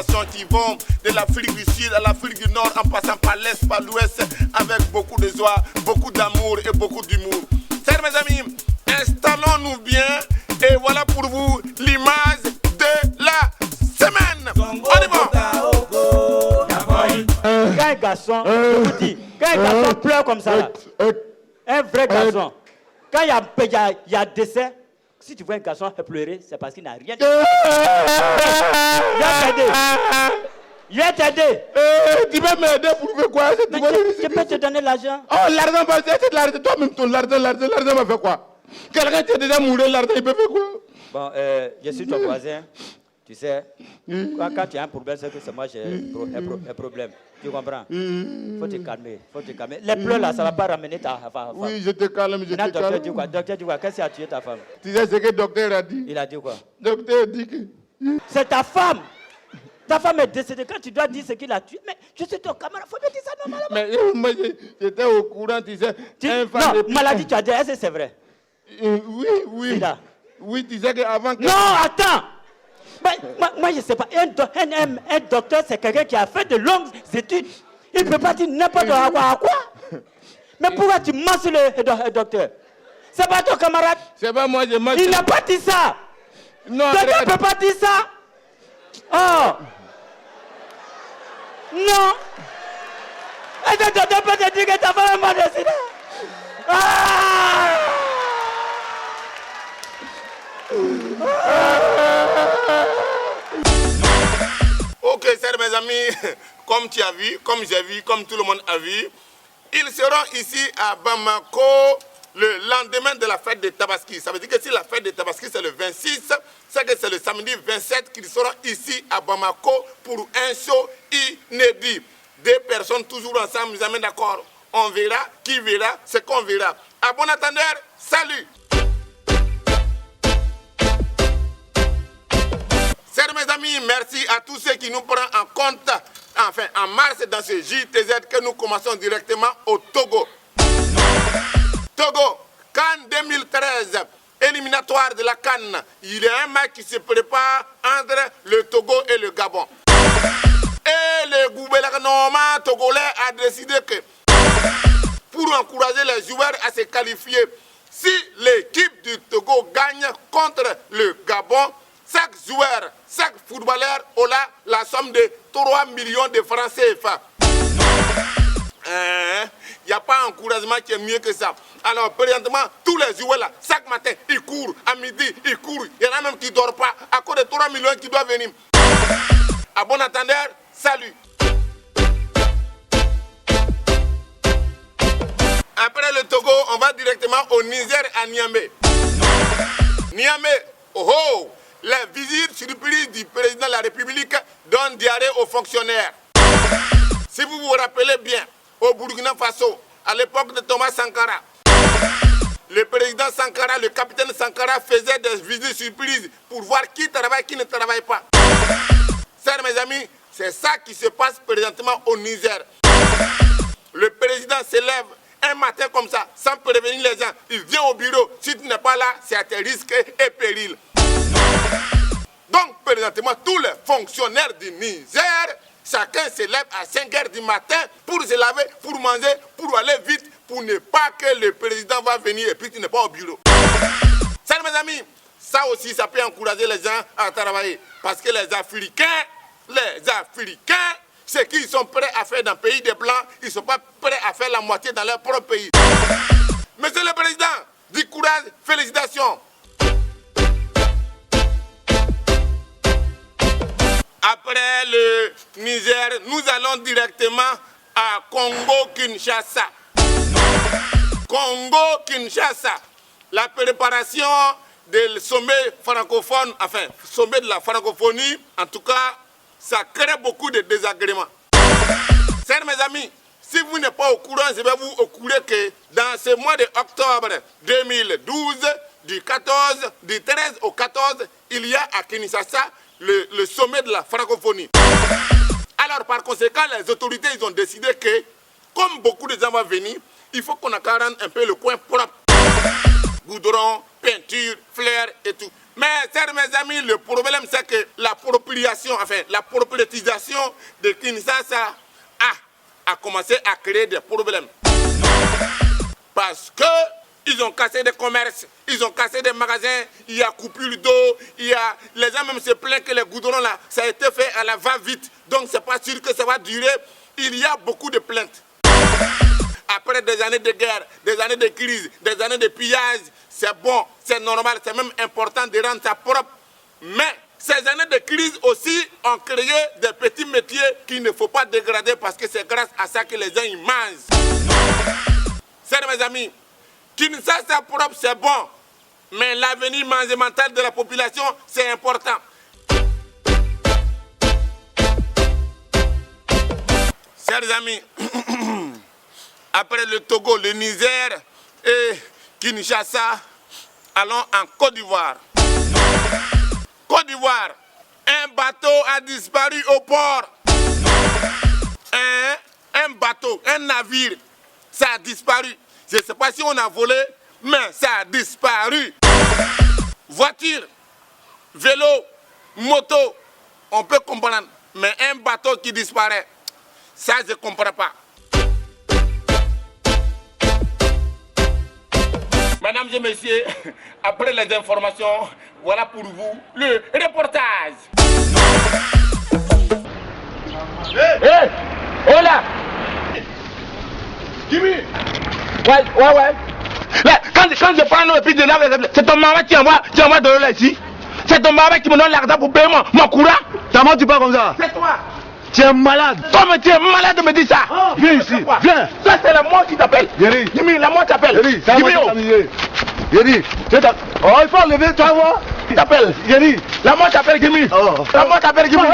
délégations qui vont de l'Afrique du Sud à l'Afrique du Nord, en passant par l'Est, par l'Ouest, avec beaucoup de joie, beaucoup d'amour et beaucoup d'humour. Chers mes amis, installons-nous bien et voilà pour vous l'image de la semaine. On y va. Quand un garçon, je vous dis, quand un garçon pleure comme ça, là, un vrai garçon, quand il y a décès, si tu vois un garçon pleurer, c'est parce qu'il n'a rien dit. Je vais t'aider. Tu vas m'aider pour faire quoi? Je peux te donner l'argent. Oh, l'argent, c'est l'argent. Toi-même, ton l'argent m'a fait quoi? Quelqu'un qui est déjà mouru, l'argent, il peut faire quoi? Bon, je suis ton voisin. Tu sais, quand tu as un problème, c'est que c'est moi j'ai un problème. Tu comprends? Faut te calmer, Les pleurs là, ça ne va pas ramener ta femme. Oui, je te calme, Docteur dit quoi? Docteur dit quoi? Qu'est-ce qui a tué ta femme? Tu sais ce que le docteur a dit? Il a dit quoi? Le docteur a dit que... C'est ta femme! Ta femme est décédée. Quand tu dois dire ce qu'il a tué, mais je suis ton camarade, faut me dire ça normalement. Mais moi, j'étais au courant, tu sais. Non, maladie, tu as dit, est-ce que c'est vrai? Oui. Oui, tu sais qu'avant que... Non, attends! Moi, je ne sais pas. Un docteur, c'est quelqu'un qui a fait de longues études. Il ne peut pas dire n'importe quoi. Mais pourquoi tu mens sur le docteur? C'est pas ton camarade? C'est pas moi, je mens. Il n'a pas dit ça! Non, le docteur ne peut pas dire ça! Oh! Non! Et le docteur peut te dire que ta femme est mort de sida! Ok, chers mes amis, comme tu as vu, comme j'ai vu, comme tout le monde a vu, ils seront ici à Bamako le lendemain de la fête de Tabaski. Ça veut dire que si la fête de Tabaski c'est le 26, c'est que c'est le samedi 27 qu'ils seront ici à Bamako pour un show inédit. Deux personnes toujours ensemble, jamais d'accord. On verra, qui verra, ce qu'on verra. À bon attendeur, salut! Chers mes amis, merci à tous ceux qui nous prennent en compte, enfin en mars dans ce JTZ que nous commençons directement au Togo. Togo, CAN 2013, éliminatoire de la CAN. Il y a un match qui se prépare entre le Togo et le Gabon. Et le gouvernement togolais a décidé que pour encourager les joueurs à se qualifier, si l'équipe du Togo gagne contre le Gabon, chaque joueur, chaque footballeur aura la somme de 3 millions de francs CFA. Il n'y a pas encouragement qui est mieux que ça. Alors, présentement, tous les joueurs là, chaque matin, ils courent, à midi, ils courent. Il y en a même qui ne dorment pas à cause de 3 millions qui doivent venir. À bon entendeur, salut. Après le Togo, on va directement au Niger, à Niamey. Niamey, oh, la visite surprise du président de la République donne diarrhée aux fonctionnaires. Si vous vous rappelez bien, au Burkina Faso, à l'époque de Thomas Sankara, le président Sankara, le capitaine Sankara faisait des visites surprises pour voir qui travaille, qui ne travaille pas. Chers mes amis, c'est ça qui se passe présentement au Niger. Le président se lève un matin comme ça, sans prévenir les gens. Il vient au bureau. Si tu n'es pas là, c'est à tes risques et périls. Donc, présentement, tous les fonctionnaires du Niger, chacun se lève à 5 h du matin pour se laver, pour manger, pour aller vite, pour ne pas que le président va venir et puis tu n'es pas au bureau. Ça, mes amis, ça aussi, ça peut encourager les gens à travailler. Parce que les Africains, ce qu'ils sont prêts à faire dans le pays des Blancs, ils ne sont pas prêts à faire la moitié dans leur propre pays. Monsieur le Président, du courage, félicitations. Après le Niger, nous allons directement à Congo-Kinshasa. Congo-Kinshasa, la préparation du sommet francophone, enfin, sommet de la francophonie, en tout cas, ça crée beaucoup de désagréments. Chers mes amis, si vous n'êtes pas au courant, je vais vous au courant que dans ce mois d'octobre 2012, du 13 au 14, il y a à Kinshasa le sommet de la francophonie. Alors par conséquent, les autorités ils ont décidé que, comme beaucoup de gens vont venir, il faut qu'on rende un peu le coin propre. Goudron, peinture, fleurs et tout. Mais, chers mes amis, le problème, c'est que l'appropriation, enfin, la propriétisation de Kinshasa a commencé à créer des problèmes. Parce que ils ont cassé des commerces, ils ont cassé des magasins, il y a coupure d'eau, les gens même se plaignent que les goudrons là, ça a été fait à la va-vite. Donc c'est pas sûr que ça va durer. Il y a beaucoup de plaintes. Après des années de guerre, des années de crise, des années de pillage, c'est bon, c'est normal, c'est même important de rendre ça propre. Mais ces années de crise aussi ont créé des petits métiers qu'il ne faut pas dégrader parce que c'est grâce à ça que les gens y mangent. C'est mes amis. Kinshasa propre, c'est bon, mais l'avenir mental de la population, c'est important. Chers amis, après le Togo, le Niger et Kinshasa, allons en Côte d'Ivoire. Côte d'Ivoire, un bateau a disparu au port. Un bateau, un navire, ça a disparu. Je ne sais pas si on a volé, mais ça a disparu. Voiture, vélo, moto, on peut comprendre. Mais un bateau qui disparaît, ça je ne comprends pas. Mesdames et messieurs, après les informations, voilà pour vous le reportage. Hé, oh là, Jimmy. Ouais. Là, quand je prends l'eau et puis de là, c'est ton maman qui envoie de l'eau là ici. C'est ton maman qui me donne l'argent pour payer mon courant. Comment tu parles comme ça? C'est toi. Tu es malade. Toi, mais tu es malade de me dire ça. Oh, viens ici, viens. Ça, c'est la mort qui t'appelle. Yeri. Jimmy, la mort t'appelle. Yeri, c'est Jimmy, moi Yeri, oh, il faut enlever toi, moi. il t'appelle. Yeri. La mort t'appelle, Jimmy. Oh. La mort t'appelle, Jimmy.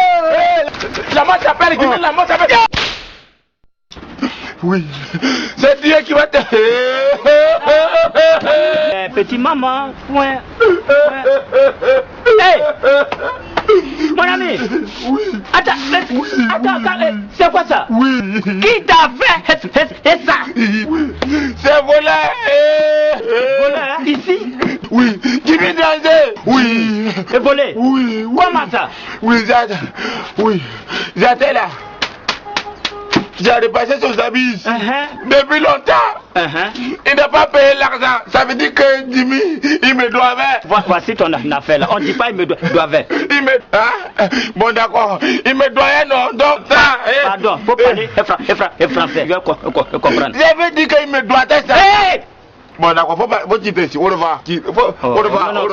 La mort t'appelle, Jimmy. La mort t'appelle. Oui, c'est Dieu qui va te... Petit maman, point. Hey, mon ami. Oui. Attends, c'est quoi ça? Oui. Qui t'a fait ça? Oui. C'est volé. Volé, hein? Ici? Oui. Jimmy Danger. Oui. C'est volé? Oui. Comment ça? Oui, j'étais là. J'ai repassé son habits depuis longtemps. Il n'a pas payé l'argent. Ça veut dire que Jimmy, il me doivait. Voici ton affaire là. On ne dit pas il me doivait. Il me... Hein? Bon d'accord. Il me doyait non. Donc ça... Pardon, faut parler français. Je comprends. Je veux dire qu'il me doit ça. Hey! Bon d'accord, faut dire ici. Au revoir. Au revoir. Non,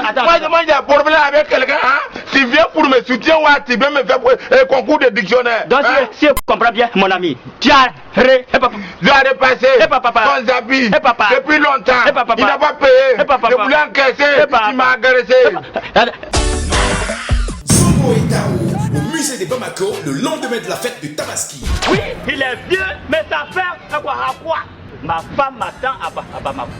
attends. Moi j'ai un problème avec quelqu'un. Hein? Tu viens pour me soutenir ou tu viens me faire un concours de dictionnaire. Donc si je comprends bien, mon ami, tu as repassé son habit depuis longtemps. Il n'a pas payé. Je voulais encaisser. Il m'a agressé. Zongo et Tao, au musée de Bamako, le lendemain de la fête de Tabaski. Oui, il est vieux, mais ça fait à quoi? Ma femme m'attend à Bamako.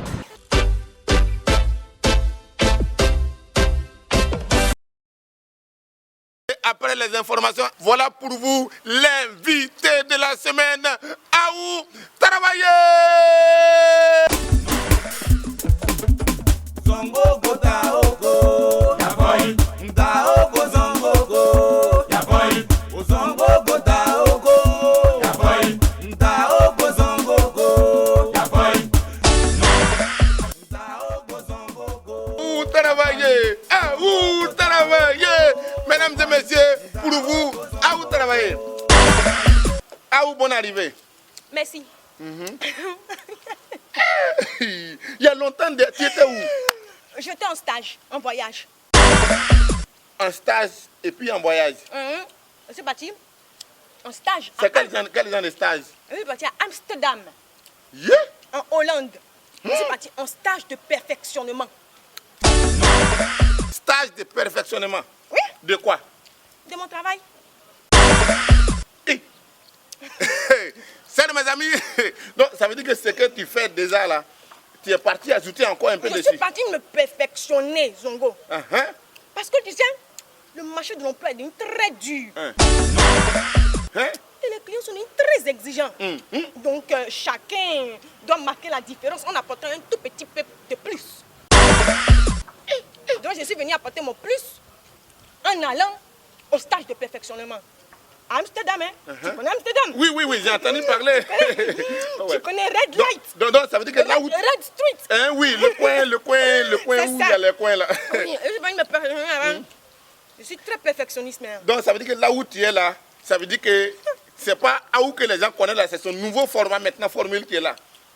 Après les informations, voilà pour vous l'invité de la semaine, Aou travailler. Zongo go taoko, ya boy. Taoko zongo go, ya boy. O zongo go taoko, ya boy. Taoko zongo go, ya boy. Taoko zongo go. Aou travailler, Aou travailler. Mesdames et messieurs, pour vous, Aou travailler. Aou, bonne arrivée. Merci. Il y a longtemps, tu étais où? J'étais en stage, en voyage. En stage et puis en voyage. Je suis partie en stage. C'est quel genre de stage? Je suis partie à Amsterdam, Yeah? en Hollande. Je suis partie en stage de perfectionnement. Stage de perfectionnement. Oui. De quoi? De mon travail. C'est de mes amis. Donc ça veut dire que ce que tu fais déjà là, tu es parti ajouter encore un peu Je dessus. suis partie me perfectionner, Zongo. Uh-huh. Parce que tu sais, le marché de l'emploi est devenu très dur. Hein? Et les clients sont devenus très exigeants. Donc chacun doit marquer la différence en apportant un tout petit peu de plus. Donc je suis venue apporter mon plus en allant au stage de perfectionnement. À Amsterdam, hein? Tu connais Amsterdam? Oui, oui, oui, j'ai entendu parler. Tu connais Red Light? Donc, ça veut dire que là où... Red Street. Hein, oui, le coin où il y a les coins là. Oui, je suis venue me perfectionner. Je suis très perfectionniste maintenant. Donc, ça veut dire que là où tu es là, ça veut dire que c'est pas Aou que les gens connaissent là, c'est son nouveau format maintenant, formule qui est là.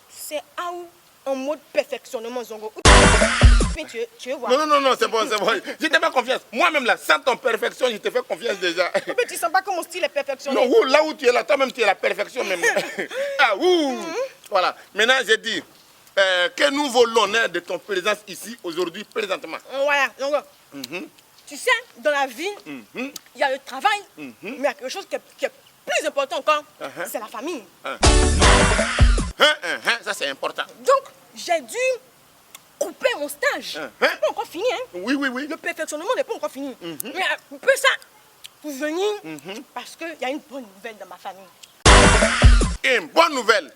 C'est Aou en mode perfectionnement, Zongo. Tu veux voir? Non, c'est bon, c'est bon. Je te fais confiance. Moi-même là, sans ton perfection, je te fais confiance déjà. Mais tu sens pas que mon style est perfectionné? Non, là où tu es là, toi-même tu es la perfection même. Ah, ouh. Voilà. Maintenant, j'ai dit que nous vaut l'honneur de ton présence ici aujourd'hui, présentement. Voilà, Zongo. Tu sais, dans la vie, il y a le travail, mais il y a quelque chose qui est plus important encore, c'est la famille. Ça, c'est important. Donc, j'ai dû couper mon stage. C'est pas encore fini, hein? Oui, oui, oui. Le perfectionnement n'est pas encore fini. Mais couper ça pour venir, parce qu'il y a une bonne nouvelle dans ma famille. Une bonne nouvelle.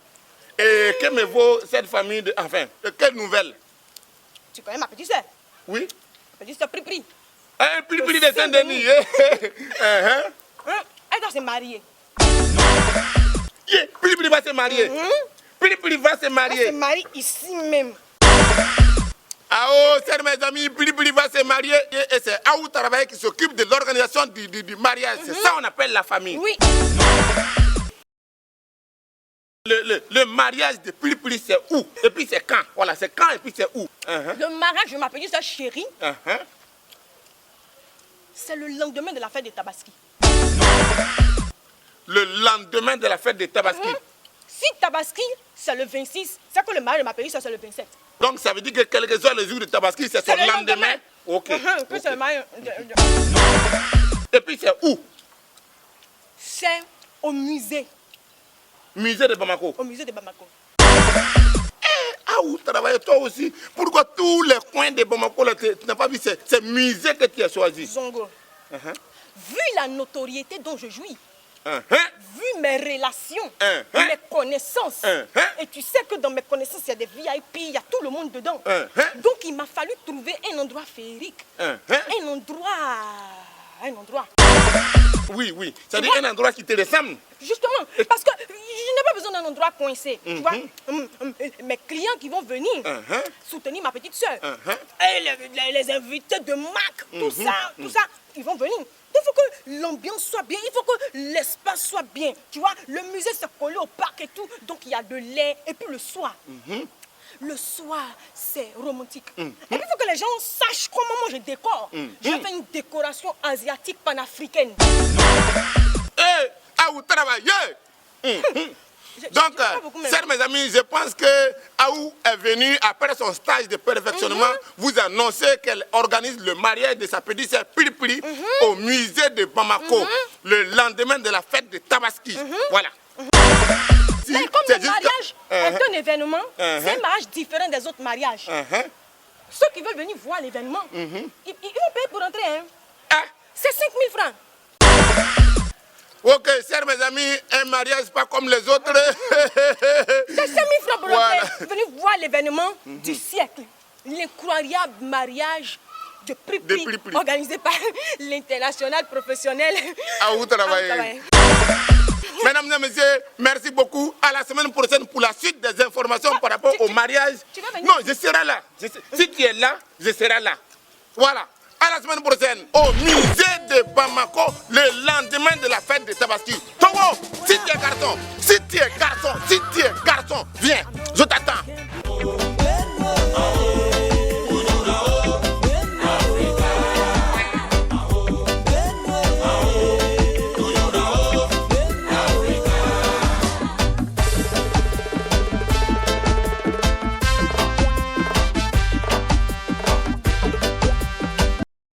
Et que me vaut cette famille de... Enfin, quelle nouvelle? Tu connais ma petite soeur? Oui. Ma petite soeur Pripri. Un Pripri de Saint-Denis. Elle doit se marier. Pripri va se marier. Pripri va se marier. Elle se marie ici même. Ah oh, c'est mes amis, Pripri va se marier. Et c'est Aou Travail qui s'occupe de l'organisation du mariage. C'est ça qu'on appelle la famille. Oui. Le mariage de Pripri, c'est où? Et puis c'est quand? Voilà, c'est quand et puis c'est où? Le mariage de ma petite soeur chérie, c'est le lendemain de la fête de Tabaski. Le lendemain de la fête de Tabaski. Si Tabaski, c'est le 26, c'est que le mariage de ma petite soeur, c'est le 27. Donc ça veut dire que quel que soit le jour de Tabaski, c'est son le lendemain. Ok. Que c'est le mariage Et puis c'est où? C'est au musée. Musée de Bamako. Au musée de Bamako. Ah, où travailles toi aussi? Pourquoi tous les coins de Bamako, là, tu n'as pas vu ces musées que tu as choisi? Zongo, vu la notoriété dont je jouis, vu mes relations, mes connaissances, et tu sais que dans mes connaissances, il y a des VIP, il y a tout le monde dedans. Donc il m'a fallu trouver un endroit féerique, un endroit. Oui, oui. C'est-à-dire un endroit qui te ressemble. Justement, parce que je n'ai pas besoin d'un endroit coincé. Tu vois, mes clients qui vont venir soutenir ma petite soeur, et les invités de marque, tout ça, ils vont venir. Il faut que l'ambiance soit bien, il faut que l'espace soit bien. Tu vois, le musée s'est collé au parc et tout, donc il y a de l'air. Et puis le soir, c'est romantique. Et puis il faut que les gens sachent comment moi je décore. Je fais une décoration asiatique panafricaine. Aou travaille. Donc, chers mes amis, je pense que Aou est venue après son stage de perfectionnement vous annoncer qu'elle organise le mariage de sa petite sœur Pripri au musée de Bamako le lendemain de la fête de Tabaski. Voilà. Mais comme le mariage est un événement, c'est un mariage différent des autres mariages. Ceux qui veulent venir voir l'événement, ils vont payer pour entrer. Hein. C'est 5 000 francs. Ok, chers mes amis, un mariage pas comme les autres. C'est 5 000 francs pour entrer. Venir voir l'événement du siècle. L'incroyable mariage de Pripri, organisé par l'international professionnel. Aou Travail. Mesdames et messieurs, merci beaucoup. À la semaine prochaine pour la suite des informations par rapport au mariage. Tu vas venir? Non, je serai là. Si tu es là, je serai là. Voilà. À la semaine prochaine, au musée de Bamako, le lendemain de la fête de Tabaski. Togo, si tu es garçon, viens. Je